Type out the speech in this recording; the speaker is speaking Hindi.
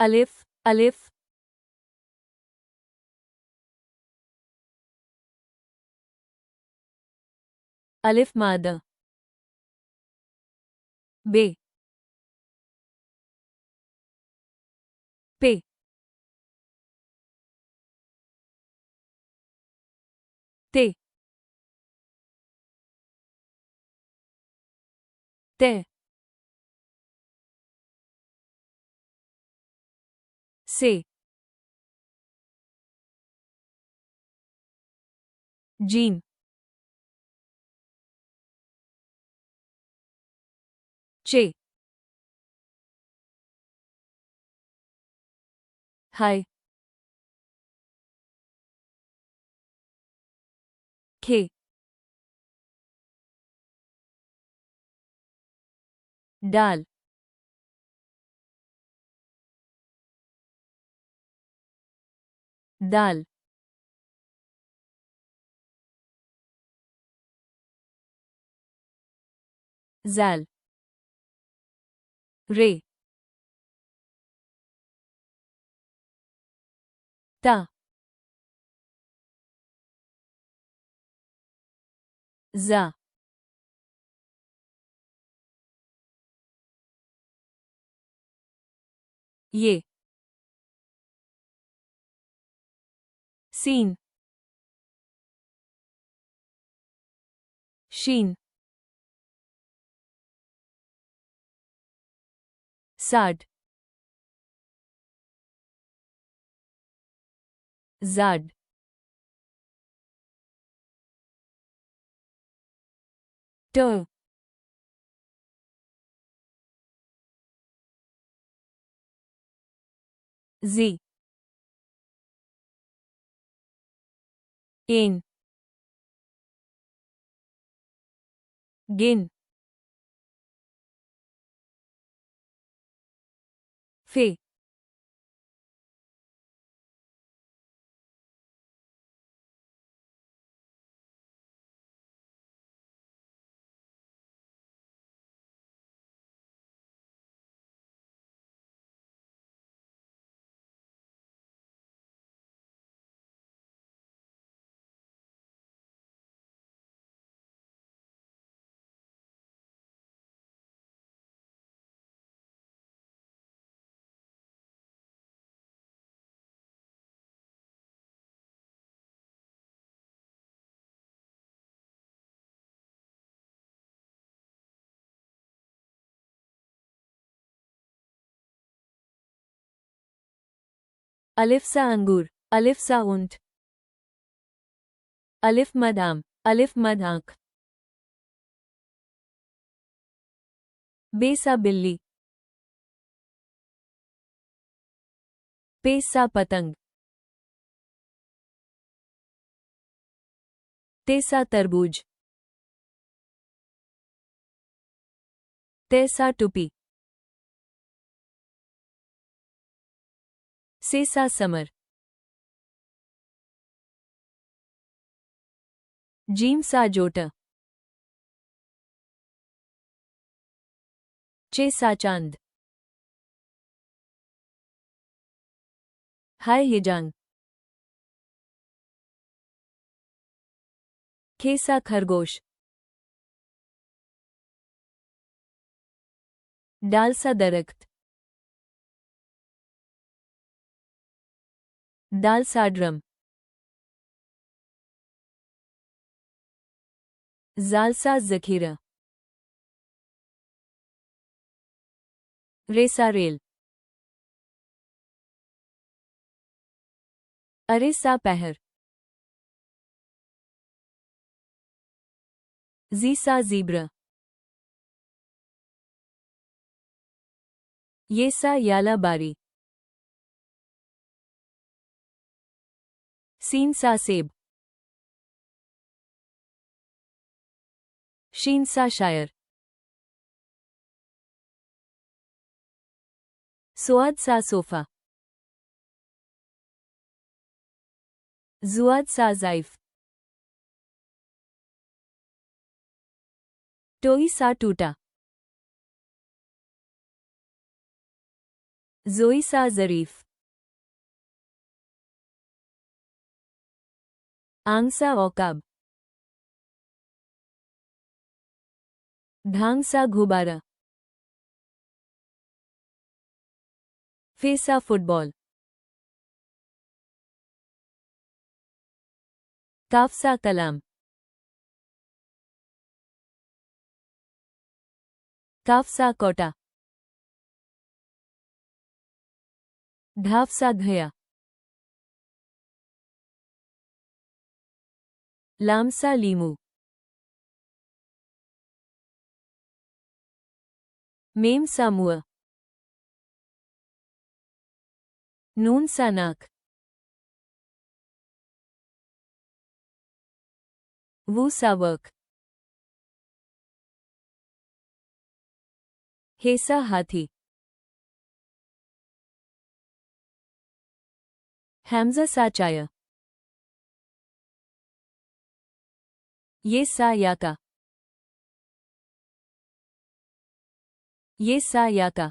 अलिफ अलिफ अलिफ मादा बे पे ते ते से जीम चे हाय खे डाल दाल जाल रे ता जा ये सीन शीन साड जाड ट जी इन गिन फे अलिफ सा अंगूर अलिफ सा ऊंट अलिफ मद आम अलिफ मद आंख बे सा बिल्ली पे सा पतंग ते सा तरबूज ते सा टुपी से सा समर जीम सा जोटा चे सा चांद हाय हिजांग खे सा खरगोश डाल सा दरख्त दाल सा ड्रम जाल सा जखीरा रेसा रेल अरे सा पहर जी सा जीब्रा ये सा याला बारी सीन सा सेब शीन सा शायर सुआद सा सोफा जुआद सा जाइफ टोई सा टूटा जोईसा ज़रीफ, आंगसा औकाब, ढांगसा घुबारा, फेसा फुटबॉल, काफसा कलाम, काफसा कोटा, ढाफसा धया, लामसा लीमू, मेमसा मुआ, नूनसा नाक, वूसा वर्क, हेसा हाथी, हैमजा सा चाया, ये सा याका, ये सा याका,